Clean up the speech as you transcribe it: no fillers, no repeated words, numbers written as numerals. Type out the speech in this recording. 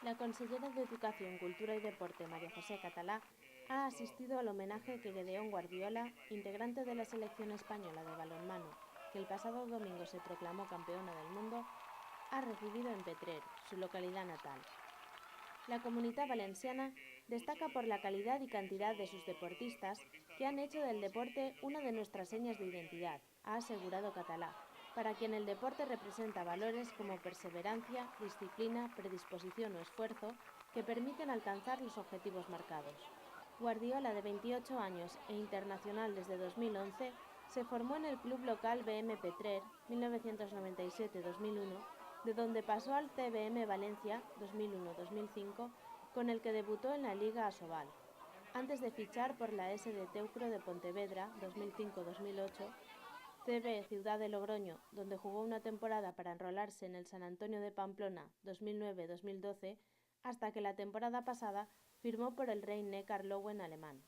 La consellera de Educación, Cultura y Deporte, María José Catalá, ha asistido al homenaje que Gedeón Guardiola, integrante de la selección española de balonmano, que el pasado domingo se proclamó campeona del mundo, ha recibido en Petrer, su localidad natal. La Comunitat Valenciana destaca por la calidad y cantidad de sus deportistas que han hecho del deporte una de nuestras señas de identidad, ha asegurado Catalá, para quien el deporte representa valores como perseverancia, disciplina, predisposición o esfuerzo que permiten alcanzar los objetivos marcados. Guardiola, de 28 años e internacional desde 2011, se formó en el club local BM Petrer 1997-2001, de donde pasó al CBM Valencia 2001-2005, con el que debutó en la Liga Asobal, antes de fichar por la S de Teucro de Pontevedra 2005-2008, CB Ciudad de Logroño, donde jugó una temporada para enrolarse en el San Antonio de Pamplona 2009-2012, hasta que la temporada pasada firmó por el Rhein-Neckar Löwen alemán.